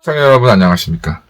시청자 여러분 안녕하십니까.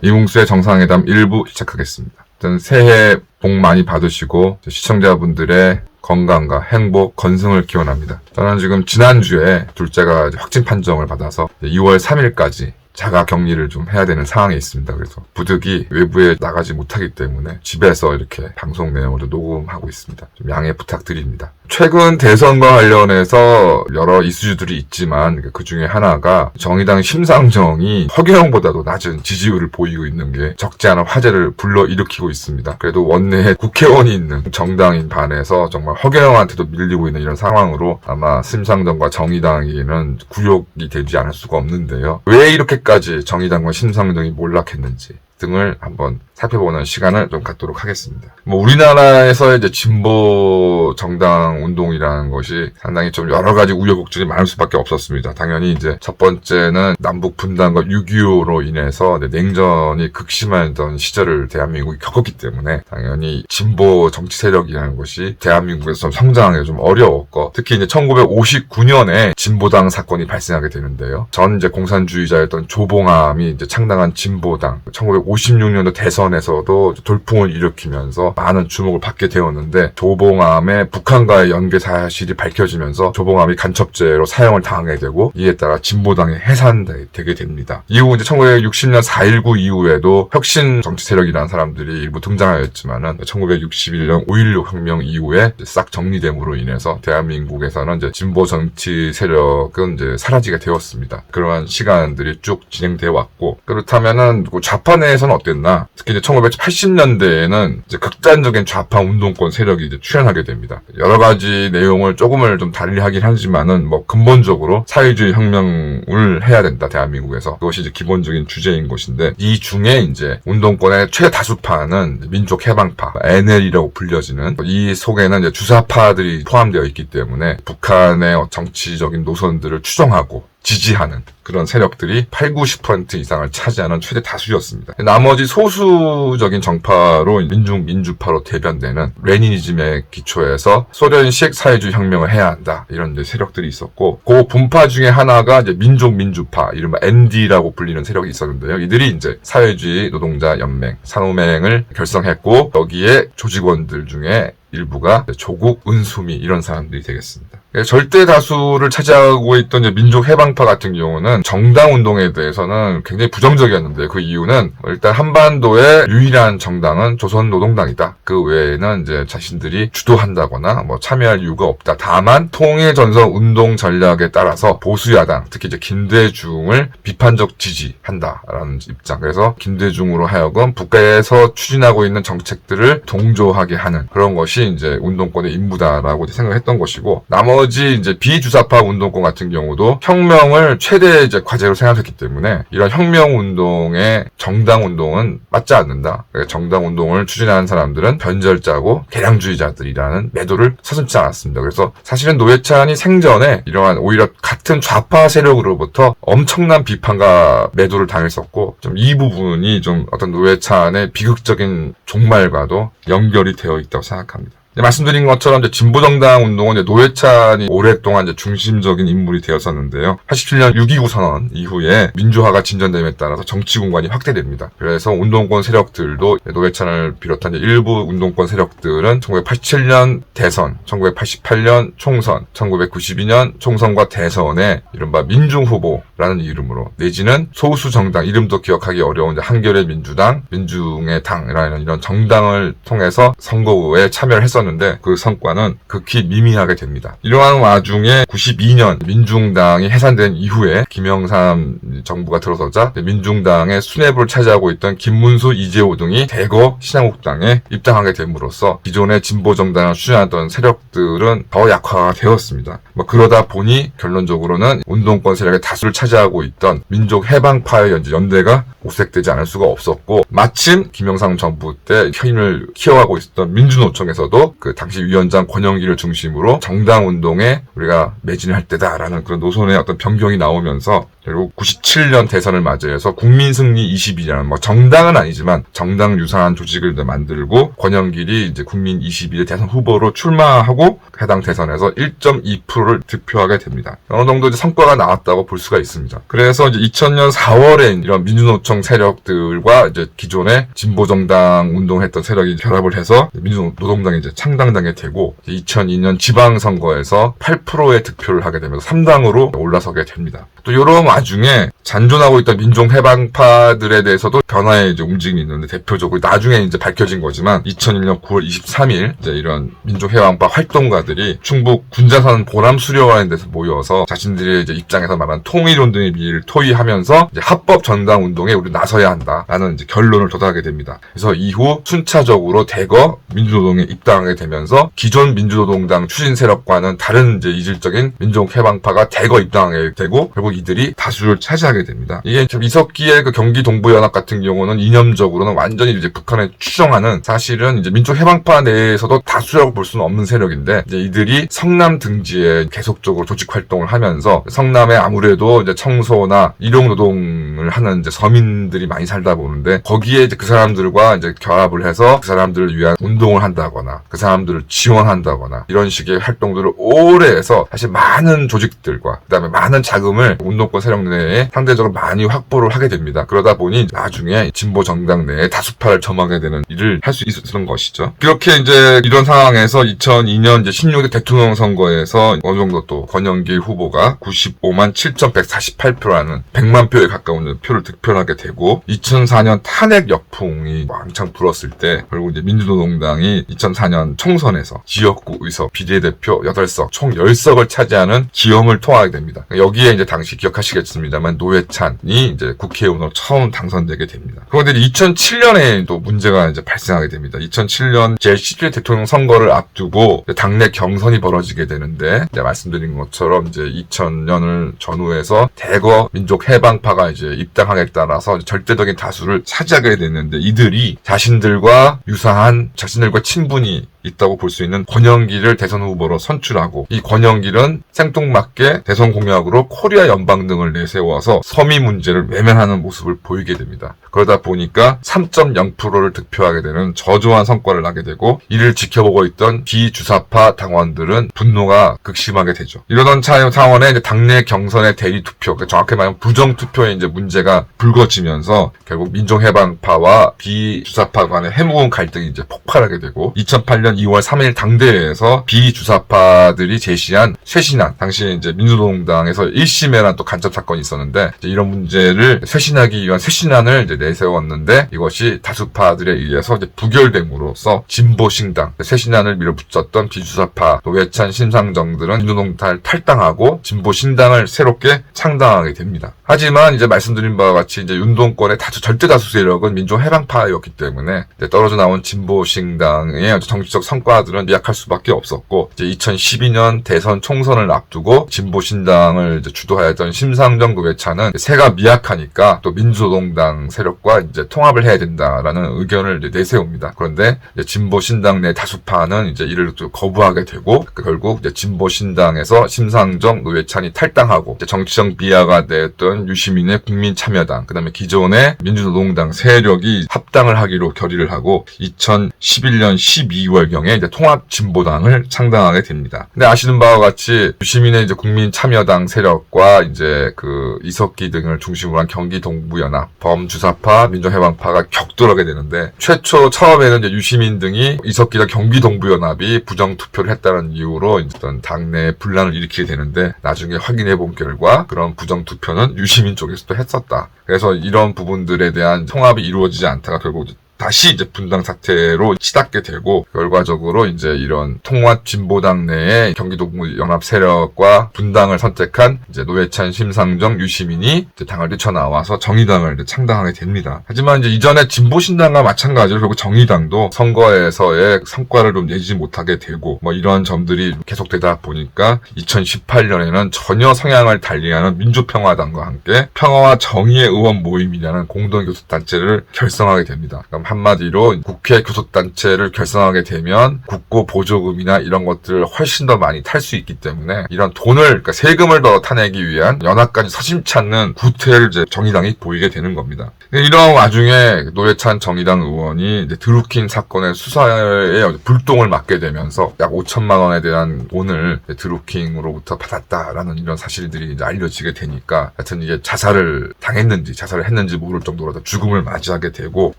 이뭉수의 정상회담 1부 시작하겠습니다. 일단 새해 복 많이 받으시고 시청자분들의 건강과 행복, 건승을 기원합니다. 저는 지금 지난주에 둘째가 확진 판정을 받아서 2월 3일까지 자가 격리를 좀 해야 되는 상황에 있습니다. 그래서 부득이 외부에 나가지 못하기 때문에 집에서 이렇게 방송 내용을 녹음하고 있습니다. 좀 양해 부탁드립니다. 최근 대선과 관련해서 여러 이슈들이 있지만 그 중에 하나가 정의당 심상정이 허경영보다도 낮은 지지율을 보이고 있는 게 적지 않은 화제를 불러일으키고 있습니다. 그래도 원내에 국회의원이 있는 정당인 반해서 정말 허경영한테도 밀리고 있는 이런 상황으로 아마 심상정과 정의당에는 굴욕이 되지 않을 수가 없는데요. 왜 이렇게까지 정의당과 심상정이 몰락했는지 등을 한번 살펴보는 시간을 좀 갖도록 하겠습니다. 우리나라에서 이제 진보 정당 운동이라는 것이 상당히 좀 여러 가지 우여곡절이 많을 수밖에 없었습니다. 당연히 이제 첫 번째는 남북 분단과 6.25로 인해서 냉전이 극심하던 시절을 대한민국이 겪었기 때문에 당연히 진보 정치 세력이라는 것이 대한민국에서 좀 성장하기가 좀 어려웠고, 특히 이제 1959년에 진보당 사건이 발생하게 되는데요. 전 이제 공산주의자였던 조봉암이 이제 창당한 진보당, 1956년도 대선에서도 돌풍을 일으키면서 많은 주목을 받게 되었는데, 조봉암의 북한과의 연계 사실이 밝혀지면서 조봉암이 간첩죄로 사형을 당하게 되고, 이에 따라 진보당이 해산되게 됩니다. 이후 이제 1960년 4.19 이후에도 혁신 정치 세력이라는 사람들이 일부 등장하였지만은 1961년 5.16 혁명 이후에 싹 정리됨으로 인해서 대한민국에서는 이제 진보 정치 세력은 이제 사라지게 되었습니다. 그러한 시간들이 쭉 진행되어 왔고, 그렇다면은 좌파 내에서는 어땠나? 특히 이제 1980년대에는 이제 극단적인 좌파 운동권 세력이 이제 출현하게 됩니다. 여러 가지 내용을 조금을 좀 달리하긴 하지만은 근본적으로 사회주의 혁명을 해야 된다, 대한민국에서. 그것이 이제 기본적인 주제인 것인데, 이 중에 이제 운동권의 최다수파는 민족해방파, NL이라고 불려지는, 이 속에는 이제 주사파들이 포함되어 있기 때문에 북한의 정치적인 노선들을 추종하고 지지하는 그런 세력들이 80~90% 이상을 차지하는 최대 다수였습니다. 나머지 소수적인 정파로 민주파로 대변되는 레니니즘의 기초에서 소련식 사회주의 혁명을 해야 한다, 이런 이제 세력들이 있었고, 그 분파 중에 하나가 이제 민족민주파, 이른바 ND라고 불리는 세력이 있었는데요. 이들이 이제 사회주의 노동자 연맹, 산호맹을 결성했고, 여기에 조직원들 중에 일부가 조국, 은수미 이런 사람들이 되겠습니다. 절대 다수를 차지하고 있던 민족 해방파 같은 경우는 정당 운동에 대해서는 굉장히 부정적이었는데, 그 이유는 일단 한반도의 유일한 정당은 조선노동당이다. 그 외에는 이제 자신들이 주도한다거나 참여할 이유가 없다. 다만 통일전선 운동 전략에 따라서 보수야당, 특히 이제 김대중을 비판적 지지한다라는 입장. 그래서 김대중으로 하여금 국가에서 추진하고 있는 정책들을 동조하게 하는 그런 것이 이제 운동권의 임무다라고 생각했던 것이고, 나머지 이제 비주사파 운동권 같은 경우도 혁명을 최대 이제 과제로 생각했기 때문에 이런 혁명 운동의 정당 운동은 맞지 않는다. 그러니까 정당 운동을 추진하는 사람들은 변절자고 개량주의자들이라는 매도를 서슴지 않았습니다. 그래서 사실은 노회찬이 생전에 이러한 오히려 같은 좌파 세력으로부터 엄청난 비판과 매도를 당했었고, 좀 이 부분이 좀 어떤 노회찬의 비극적인 종말과도 연결이 되어 있다고 생각합니다. 말씀드린 것처럼 이제 진보정당 운동은 이제 노회찬이 오랫동안 이제 중심적인 인물이 되었었는데요. 87년 6.29 선언 이후에 민주화가 진전됨에 따라서 정치 공간이 확대됩니다. 그래서 운동권 세력들도 노회찬을 비롯한 이제 일부 운동권 세력들은 1987년 대선, 1988년 총선, 1992년 총선과 대선에 이른바 민중후보라는 이름으로, 내지는 소수정당, 이름도 기억하기 어려운 한겨레 민주당, 민중의 당이라는 이런 정당을 통해서 선거에 참여를 했었는데, 그 성과는 극히 미미하게 됩니다. 이러한 와중에 92년 민중당이 해산된 이후에 김영삼 정부가 들어서자 민중당의 수뇌부를 차지하고 있던 김문수, 이재호 등이 대거 신한국당에 입당하게 됨으로써 기존의 진보정당을 추진하던 세력들은 더 약화가 되었습니다. 그러다 보니 결론적으로는 운동권 세력의 다수를 차지하고 있던 민족해방파의 연대가 오색되지 않을 수가 없었고, 마침 김영삼 정부 때 힘을 키워가고 있었던 민주노총에서도 그 당시 위원장 권영기를 중심으로 정당 운동에 우리가 매진할 때다라는 그런 노선의 어떤 변경이 나오면서 그리고 97년 대선을 맞이해서 국민승리 20일이라는 뭐 정당은 아니지만 정당 유사한 조직을 만들고 권영길이 이제 국민 21의 대선 후보로 출마하고 해당 대선에서 1.2%를 득표하게 됩니다. 어느 정도 이제 성과가 나왔다고 볼 수가 있습니다. 그래서 이제 2000년 4월에 이런 민주노총 세력들과 이제 기존의 진보정당 운동했던 세력이 결합을 해서 민주노동당이 이제 창당당에 되고 2002년 지방선거에서 8%의 득표를 하게 되면서 3당으로 올라서게 됩니다. 또 이런 와중에 잔존하고 있던 민족해방파들에 대해서도 변화의 이제 움직임이 있는데 대표적으로 나중에 이제 밝혀진 거지만 2001년 9월 23일 이제 이런 민족해방파 활동가들이 충북 군자산 보람수료원에 대해서 모여서 자신들의 이제 입장에서 말하는 통일운동의 미를 토의하면서 이제 합법 정당 운동에 우리 나서야 한다라는 이제 결론을 도달하게 됩니다. 그래서 이후 순차적으로 대거 민주노동에 입당하게 되면서 기존 민주노동당 추진 세력과는 다른 이제 이질적인 민족해방파가 대거 입당하게 되고 결국 이들이 다수를 차지하게 됩니다. 이게 이석기의 그 경기 동부연합 같은 경우는 이념적으로는 완전히 이제 북한에 추정하는 사실은 이제 민족해방파 내에서도 다수라고 볼 수는 없는 세력인데 이제 이들이 성남 등지에 계속적으로 조직 활동을 하면서 성남에 아무래도 이제 청소나 일용노동을 하는 이제 서민들이 많이 살다 보는데 거기에 이제 그 사람들과 이제 결합을 해서 그 사람들을 위한 운동을 한다거나 그 사람들을 지원한다거나 이런 식의 활동들을 오래 해서 사실 많은 조직들과 그다음에 많은 자금을 운동권 세력 내에 상대적으로 많이 확보를 하게 됩니다. 그러다 보니 나중에 진보 정당 내에 다수파를 점하게 되는 일을 할 수 있었던 것이죠. 그렇게 이제 이런 상황에서 2002년 이제 16대 대통령 선거에서 어느 정도 또 권영길 후보가 95만 7,148표라는 100만 표에 가까운 표를 득표하게 되고 2004년 탄핵 역풍이 왕창 불었을 때 결국 이제 민주노동당이 2004년 총선에서 지역구 의석 비례대표 8석 총 10석을 차지하는 기염을 통하게 됩니다. 여기에 이제 당시 기억하시겠습니다만 노회찬이 이제 국회의원으로 처음 당선되게 됩니다. 그런데 2007년에 또 문제가 이제 발생하게 됩니다. 2007년 제11대 대통령 선거를 앞두고 당내 경선이 벌어지게 되는데 이제 말씀드린 것처럼 이제 2000년을 전후해서 대거 민족 해방파가 이제 입당하게 따라서 절대적인 다수를 차지하게 됐는데 이들이 자신들과 유사한 자신들과 친분이 있다고 볼 수 있는 권영길을 대선 후보로 선출하고 이 권영길은 생뚱맞게 대선 공약으로 코리아 연방 등을 내세워서 서미 문제를 외면하는 모습을 보이게 됩니다. 그러다 보니까 3.0%를 득표하게 되는 저조한 성과를 나게 되고 이를 지켜보고 있던 비주사파 당원들은 분노가 극심하게 되죠. 이러던 상황에 이제 당내 경선의 대리 투표, 그러니까 정확히 말하면 부정 투표에 이제 문제가 불거지면서 결국 민족해방파와 비주사파 간의 해묵은 갈등이 이제 폭발하게 되고 2008년 2월 3일 당대회에서 비주사파들이 제시한 쇄신안, 당시에 이제 민주노동당에서 1심에란 또 간첩 사건이 있었는데 이런 문제를 쇄신하기 위한 쇄신안을 이제 내세웠는데 이것이 다수파들에 의해서 이제 부결됨으로써 진보신당, 쇄신안을 밀어붙였던 비주사파 노회찬 심상정들은 민주노동당을 탈당하고 진보신당을 새롭게 창당하게 됩니다. 하지만 이제 말씀드린 바와 같이 이제 운동권의 절대 다수 세력은 민족해방파였기 때문에 이제 떨어져 나온 진보신당의 정치적 성과들은 미약할 수밖에 없었고 이제 2012년 대선 총선을 앞두고 진보신당을 이제 주도하였던 심상정 노회찬은 세가 미약하니까 또 민주노동당 세력과 이제 통합을 해야 된다라는 의견을 이제 내세웁니다. 그런데 이제 진보신당 내 다수파는 이제 이를 또 거부하게 되고 결국 이제 진보신당에서 심상정 노회찬이 탈당하고 이제 정치적 비하가 됐던 유시민의 국민참여당, 그다음에 기존의 민주노동당 세력이 합당을 하기로 결의를 하고 2011년 12월경에 이제 통합진보당을 창당하게 됩니다. 근데 아시는 바와 같이 유시민의 이제 국민참여당 세력과 이제 그 이석기 등을 중심으로 한 경기 동부연합, 범주사파, 민족해방파가 격돌하게 되는데 최초 처음에는 이제 유시민 등이 이석기와 경기 동부연합이 부정 투표를 했다는 이유로 어떤 당내 분란을 일으키게 되는데 나중에 확인해 본 결과 그런 부정 투표는 유시민 쪽에서도 했었다. 그래서 이런 부분들에 대한 통합이 이루어지지 않다가 결국 다시 이제 분당 사태로 치닫게 되고 결과적으로 이제 이런 통합 진보당 내에 경기도 연합 세력과 분당을 선택한 이제 노회찬, 심상정, 유시민이 이제 당을 뛰쳐나와서 정의당을 이제 창당하게 됩니다. 하지만 이제 이전에 진보신당과 마찬가지로 결국 정의당도 선거에서의 성과를 좀 내지 못하게 되고 뭐 이런 점들이 계속되다 보니까 2018년에는 전혀 성향을 달리하는 민주평화당과 함께 평화와 정의의 의원 모임이라는 공동교섭단체를 결성하게 됩니다. 그럼 한마디로 국회 교섭단체를 결성하게 되면 국고 보조금이나 이런 것들을 훨씬 더 많이 탈 수 있기 때문에 이런 돈을, 그러니까 세금을 더 타내기 위한 연합까지 서심치 않는 구태를 이제 정의당이 보이게 되는 겁니다. 이런 와중에 노회찬 정의당 의원이 이제 드루킹 사건의 수사에 불똥을 맞게 되면서 약 5천만 원에 대한 돈을 드루킹으로부터 받았다라는 이런 사실들이 이제 알려지게 되니까 하여튼 이게 자살을 했는지 모를 정도로 죽음을 맞이하게 되고,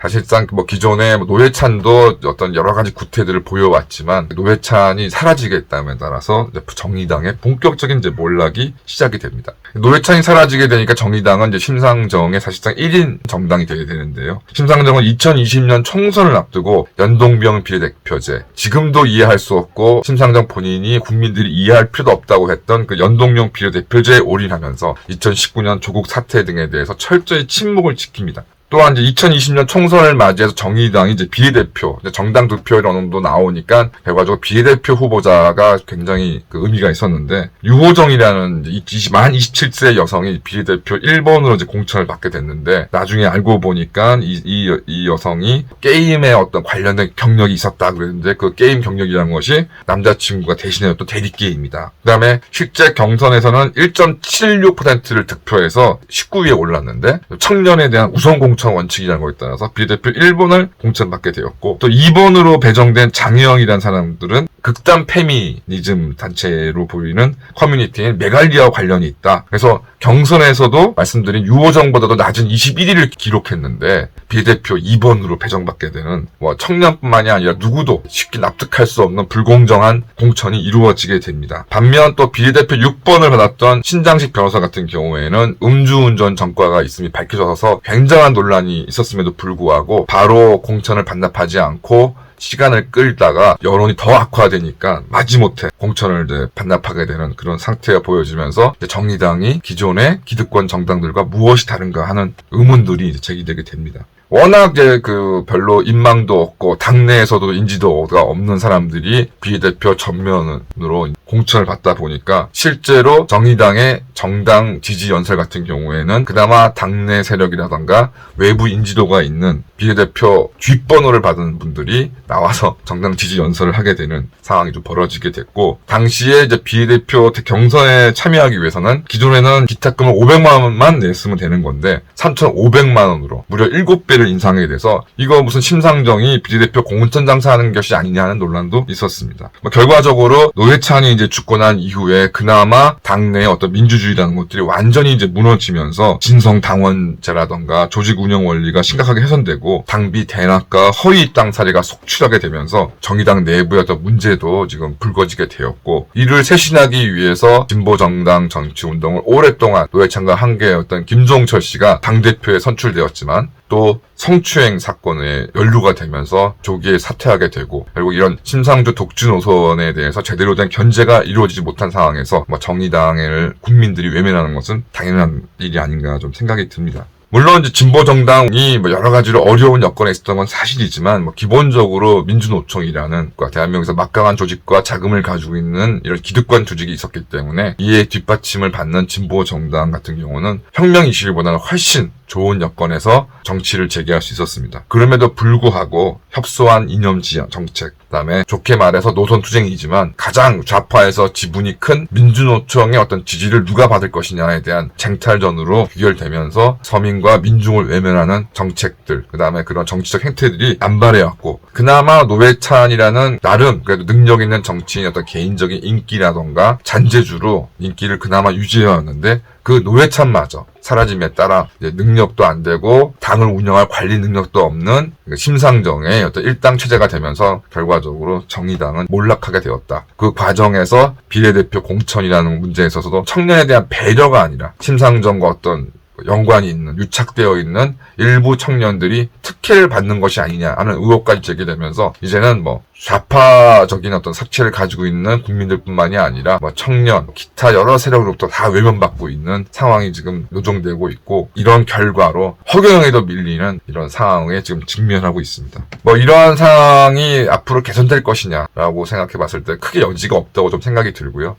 사실상 뭐 기존에 노회찬도 어떤 여러 가지 구태들을 보여왔지만 노회찬이 사라지겠다에 따라서 이제 정의당의 본격적인 이제 몰락이 시작이 됩니다. 노회찬이 사라지게 되니까 정의당은 이제 심상정의 사실상 1인 정당이 되게 되는데요. 심상정은 2020년 총선을 앞두고 연동형 비례대표제, 지금도 이해할 수 없고 심상정 본인이 국민들이 이해할 필요도 없다고 했던 그 연동형 비례대표제에 올인하면서 2019년 조국 사태 등에 대해서 철저히 침묵을 지킵니다. 또한 이제 2020년 총선을 맞이해서 정의당이 이제 비례대표, 정당 득표 이런 정도 나오니까 결과적으로 비례대표 후보자가 굉장히 그 의미가 있었는데, 유호정이라는 만 27세 여성이 비례대표 1번으로 이제 공천을 받게 됐는데, 나중에 알고 보니까 이 여성이 게임에 어떤 관련된 경력이 있었다 그랬는데, 그 게임 경력이라는 것이 남자친구가 대신해줬던 대리게임이다. 그 다음에 실제 경선에서는 1.76%를 득표해서 19위에 올랐는데, 청년에 대한 우선 공천 원칙이라는 거에 따라서 비례대표 1번을 공천받게 되었고, 또 2번으로 배정된 장혜영이라는 사람들은 극단 페미니즘 단체로 보이는 커뮤니티인 메갈리아와 관련이 있다. 그래서 경선에서도 말씀드린 유호정보다도 낮은 21위를 기록했는데 비례대표 2번으로 배정받게 되는, 청년뿐만이 아니라 누구도 쉽게 납득할 수 없는 불공정한 공천이 이루어지게 됩니다. 반면 또 비례대표 6번을 받았던 신장식 변호사 같은 경우에는 음주운전 전과가 있음이 밝혀져서 굉장한 논란이 있었음에도 불구하고 바로 공천을 반납하지 않고 시간을 끌다가 여론이 더 악화되니까 마지못해 공천을 이제 반납하게 되는 그런 상태가 보여지면서 이제 정의당이 기존의 기득권 정당들과 무엇이 다른가 하는 의문들이 이제 제기되게 됩니다. 워낙 이제 별로 인망도 없고 당내에서도 인지도가 없는 사람들이 비례대표 전면으로 공천을 받다 보니까 실제로 정의당의 정당 지지 연설 같은 경우에는 그나마 당내 세력이라던가 외부 인지도가 있는 비례대표 뒷번호를 받은 분들이 나와서 정당 지지 연설을 하게 되는 상황이 좀 벌어지게 됐고, 당시에 이제 비례대표 경선에 참여하기 위해서는 기존에는 기탁금을 500만 원만 냈으면 되는 건데 3,500만 원으로 무려 7배를 인상하게 돼서 이거 무슨 심상정이 비례대표 공천 장사하는 것이 아니냐는 논란도 있었습니다. 결과적으로 노회찬이 이제 죽고 난 이후에 그나마 당내의 어떤 민주주의라는 것들이 완전히 이제 무너지면서 진성 당원제라던가 조직 운영 원리가 심각하게 훼손되고 당비 대낙과 허위 땅 사례가 속출하게 되면서 정의당 내부의 어떤 문제도 지금 불거지게 되었고, 이를 쇄신하기 위해서 진보 정당 정치 운동을 오랫동안 노회찬과 함께했던 김종철 씨가 당대표에 선출되었지만 또 성추행 사건에 연루가 되면서 조기에 사퇴하게 되고, 결국 이런 심상조 독주 노선에 대해서 제대로 된 견제가 이루어지지 못한 상황에서 정의당을 국민들이 외면하는 것은 당연한 일이 아닌가 좀 생각이 듭니다. 물론 이제 진보 정당이 여러 가지로 어려운 여건에 있었던 건 사실이지만 기본적으로 민주노총이라는 대한민국에서 막강한 조직과 자금을 가지고 있는 이런 기득권 조직이 있었기 때문에 이에 뒷받침을 받는 진보 정당 같은 경우는 혁명 이슈보다는 훨씬 좋은 여건에서 정치를 재개할 수 있었습니다. 그럼에도 불구하고 협소한 이념 지향 정책, 그다음에 좋게 말해서 노선 투쟁이지만 가장 좌파에서 지분이 큰 민주노총의 어떤 지지를 누가 받을 것이냐에 대한 쟁탈전으로 귀결되면서 서민과 민중을 외면하는 정책들, 그다음에 그런 정치적 행태들이 남발해왔고, 그나마 노회찬이라는 나름 그래도 능력 있는 정치인의 어떤 개인적인 인기라던가 잔재주로 인기를 그나마 유지해왔는데, 그 노회찬마저 사라짐에 따라 이제 능력도 안 되고 당을 운영할 관리 능력도 없는 심상정의 어떤 일당 체제가 되면서 결과적으로 정의당은 몰락하게 되었다. 그 과정에서 비례대표 공천이라는 문제에 있어서도 청년에 대한 배려가 아니라 심상정과 어떤 연관이 있는, 유착되어 있는 일부 청년들이 특혜를 받는 것이 아니냐 하는 의혹까지 제기되면서 이제는 좌파적인 어떤 색채를 가지고 있는 국민들뿐만이 아니라 청년, 기타 여러 세력으로부터 다 외면받고 있는 상황이 지금 요정되고 있고, 이런 결과로 허경영에도 밀리는 이런 상황에 지금 직면하고 있습니다. 이러한 상황이 앞으로 개선될 것이냐라고 생각해 봤을 때 크게 여지가 없다고 좀 생각이 들고요.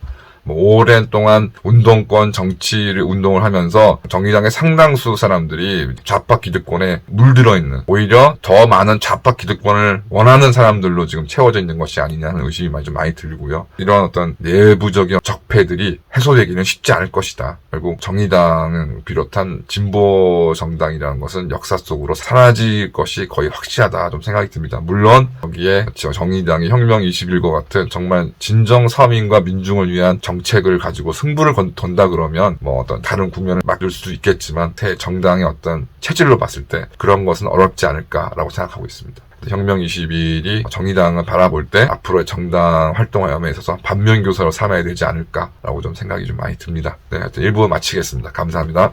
오랜 동안 운동권 정치를 운동을 하면서 정의당의 상당수 사람들이 좌파 기득권에 물들어 있는, 오히려 더 많은 좌파 기득권을 원하는 사람들로 지금 채워져 있는 것이 아니냐는 의심이 좀 많이 들고요. 이런 어떤 내부적인 적폐들이 해소되기는 쉽지 않을 것이다. 결국 정의당을 비롯한 진보 정당이라는 것은 역사 속으로 사라질 것이 거의 확실하다 좀 생각이 듭니다. 물론 거기에 정의당이 혁명 21과 같은 정말 진정 서민과 민중을 위한 정책을 가지고 승부를 건다 그러면 어떤 다른 국면을 막을 수 있겠지만 새 정당의 어떤 체질로 봤을 때 그런 것은 어렵지 않을까라고 생각하고 있습니다. 혁명 21이 정의당을 바라볼 때 앞으로의 정당 활동함에 있어서 반면교사로 삼아야 되지 않을까라고 좀 생각이 좀 많이 듭니다. 네, 하여튼 1부 마치겠습니다. 감사합니다.